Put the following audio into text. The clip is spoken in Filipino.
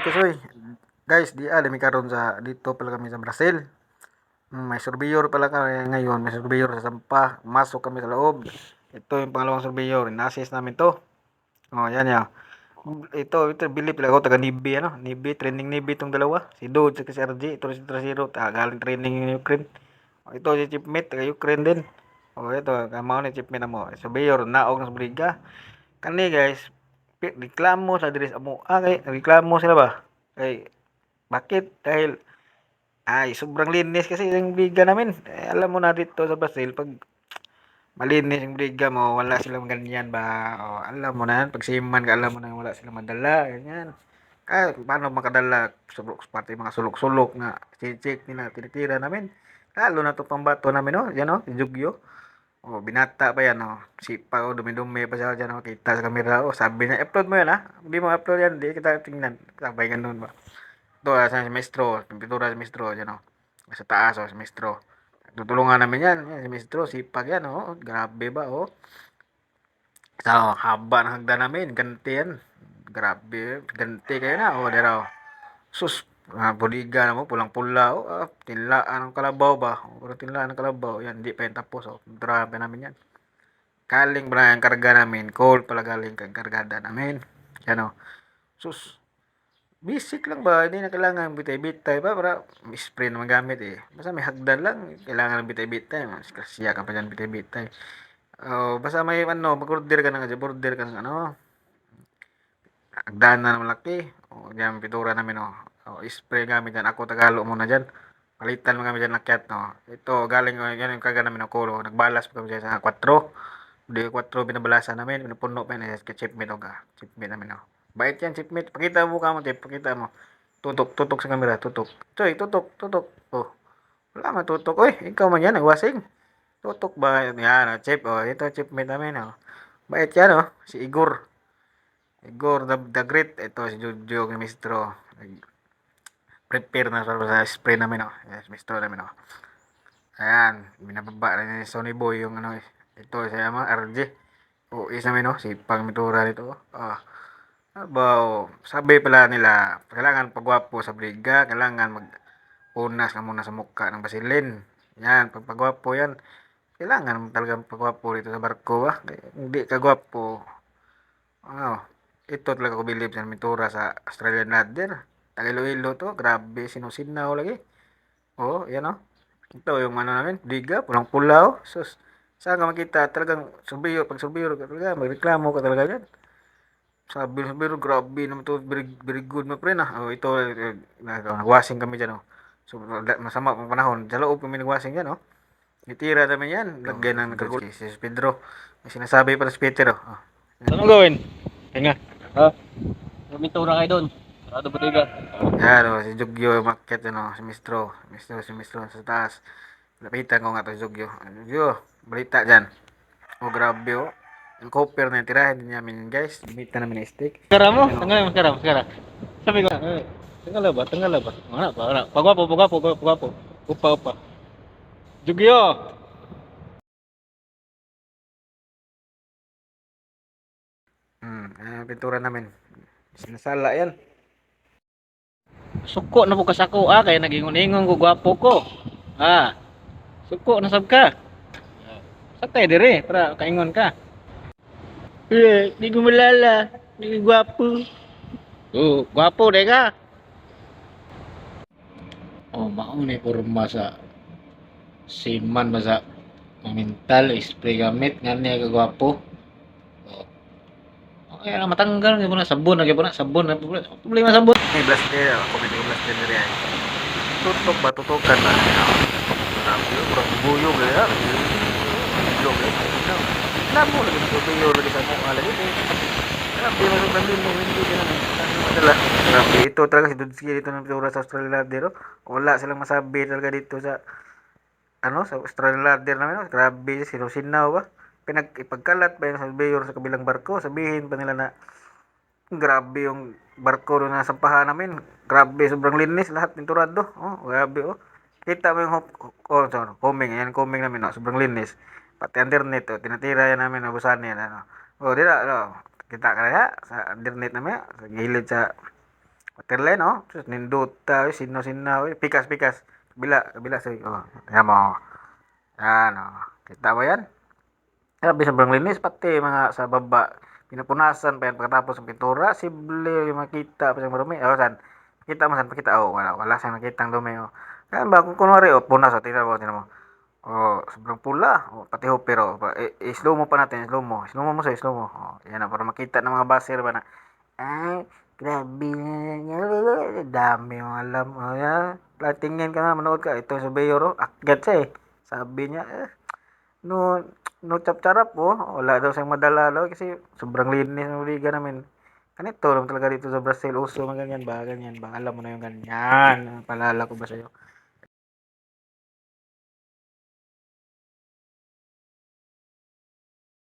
kasoy. Guys, limi karon sa dito pala kami sa Brazil. May surveyor pala kami ngayon, may surveyor sa Sampa. Masok kami sa loob. Ito yung pangalawang surveyor, in-assist namin to. Oh, yan yan. Ito bilip pala ako, taga Nibi, ano? Nibi, training Nibi itong dalawa. Si Dude, si RG, ito si Trasiro, galing training yung Ukraine. Oh, ito si Chipmate, taga Ukraine din. Oh, ito, kamao ni Chipmate na mo. Surveyor, naog ng briga. Kani guys, reklamo sa diri sa amo. Kay reklamo sila ba? Kay bakit? Dahil sobrang linis kasi yung briga namin. Alam mo na dito sa Brazil, pag malinis yung briga mo, wala silang ganyan ba? O, alam mo na, pag siman ka, alam mo na wala silang madala, ganyan. Kaya, paano makadala? Sulok, pati mga sulok-sulok na chichik nila, tinitira namin. Lalo na to pambato namin, oh. Yan, oh, si Jugyo. Oh, binata pa yan, oh. Sipa, oh, dumi-dumi pa siya dyan, oh. Kita sa kamera, oh. Sabi niya, upload mo yan, ha? Hindi mo upload yan, hindi kita tingnan. Sabay ganun ba? Ito, sa semestro, pintura sa semestro, dyan, oh. Sa taas, oh, semestro. Tutulungan namin yan, yan, semestro, sipag yan, oh. Grabe ba, oh. Sa haba ng hagdan namin, ganti yan. Grabe, ganti kayo na, oh, dera, oh. Sus, buliga na mo, pulang-pula, oh. Tinlaan ng kalabaw ba? Oh, tinlaan ng kalabaw, yan, hindi pa yan tapos, oh. Grabe namin yan. Galing pala yung karga namin, cold pala galing kang kargada namin. Yan, oh. Sus, basic lang ba? Hindi na kailangan bitay-bitay ba? Para spray na magamit eh. Basta may hagdan lang. Kailangan ng bitay-bitay. Mas kasya ka pa dyan bitay-bitay. Oh, basta may ano, mag-order ka ng order ka ng ano, hagdan na malaki. Oh, diyan pintura namin oh. Oh, spray gamit dyan. Ako Tagalo muna dyan. Palitan mo kami dyan lakyat no. Ito galing yan yung karga namin ng kulo. Nagbalas pa kami dyan sa 4. Di 4 binabalasan namin. Pinupuno pa yun. Chipmate o ka. Chipmate namin oh. Bait yan, chipmate. Pakita mo ka mo, Chip. Pakita mo. Tutok sa camera, tutok. Choy, tutok. Oh, wala matutok. Uy, ikaw man yan, nagwasing. Tutok ba? Yan, oh, Chip. Oh, ito, chipmate namin, oh. Bait yan, oh. Si Igor. Igor, the Great. Ito, si Jojo, ni Mistro. Prepare na sa spray namin, oh. Yes, Mistro namin, oh. Ayan, binababa na ni Sony Boy yung ano, ito, siya mga RJ. Oh, isa namin, oh. Sipang mitura nito, oh. Ah. Abaw, sabi pala nila, kailangan pagwapo sa briga, kailangan mag-unas ka muna sa mukha ng basilin. Yan, pag pagwapo yan, kailangan talagang pagwapo dito sa barko ba? Hindi ka gwapo. Ano, ito talaga ko bilib sa mintura sa Australian ladder. Tag-Iloilo to, grabe, sinusinaw lagi. Oh, yan oh. Ito yung ano namin, briga, pulang-pula oh. Sus, saan ka makita talagang pag surveyor ka talaga, magreklamo ka talaga yan. Sabi pero grabe naman to, very good mo pre na. Oh, ito nagwashing kami diyan oh. So masama ang panahon. Sa loob kami nagwashing yan oh. Itira namin yan. Lagyan ng nagkagul si Pedro. May sinasabi pa si Peter oh. Oh. Ano gawin? Tinga. Ha? Mintura kayo doon. Sarado botiga. Yan oh, si Jugyo market ano, si Mistro sa taas. Lapitan ko nga to si Jugyo. Jugyo, balita dyan. Oh grabe oh. Yung copper na tirahin din namin guys. Limita namin na stick. Maskara mo? Yan oh. Tanggal yung maskara. Sabi ko, tanggal ba? Wala. Pagwapo. Upa. Jugyo! Pintura namin. Sinasala yan. Suko na po kasako kaya nagingon-ingon ko gwapo ko. Suko na sab ka. Sakay dire para kaingon ka. Di ko malala. Di ko gwapo. Gwapo de ka. Mao ni porma sa siman ba sa mental spray gamit ngani ka gwapo. Kaya lang matanggal gyud na sabon na problema sabon. May blaster, ako may blaster na rin. Tutok ba? Tutukan ba? Grabe, kurang buyo kaya. Buyo kaya. Namo lagi ng buyo lagi sa mga lagi. Grabe, masuk din mo. Hindi din naman. Madala. Grabe, ito talaga si Dudski dito ng Pura sa Australia Ladder. Wala silang masabi talaga dito sa sa Australia Ladder namin. Grabe, sinusinaw ba? Ipagkalat ba yun sa mayor sa kabilang barko? Sabihin pa nila na grabe yung barko doon na sampahan namin. Grabe, sobrang linis lahat pinturado. Oh, grabe oh. Kita mo yung coming, yan coming namin, oh. Sobrang linis. Pati internet, oh, tinatira yan namin, nabusan yan, ano. Oh, dira, oh. Kita ka na sa internet namin, sa gilid sa Waterline, oh. Sus, ninduta, sino-sino, pikas-pikas. Kabila, say, oh. Tingnan mo, oh. Yan, oh. Kita mo yan? Grabe, sobrang linis, pati mga sa baba. Pinupunasan pa yan pagkatapos ng pintura. Sible, yung makita pa siyang marumi. Oh, saan? Pakita mo, saan? Pakita, oh. Wala siyang nakitang dumi, oh. Kaya ba, kung kunwari, oh, punas, oh. Tingnan mo. Oh, sobrang pula. Oh, pati hopper, oh. I-slow mo pa natin, slow mo. Slow mo mo, slow mo. Oh, yan na, para makita ng mga baser ba na, ay, grabe na, dami yung alam. Oh, yan. Tingin ka na, manood ka. Ito yung surveyor, oh. Akyat siya, eh. Sabi niya, no, no chap-charap, oh. Wala daw siyang madala, daw, kasi sobrang linis ng liga namin. Ganito lang talaga dito sa Brazil. Uso mga ganyan ba? Ganyan ba? Alam mo na yung ganyan. Palala ko ba sa'yo?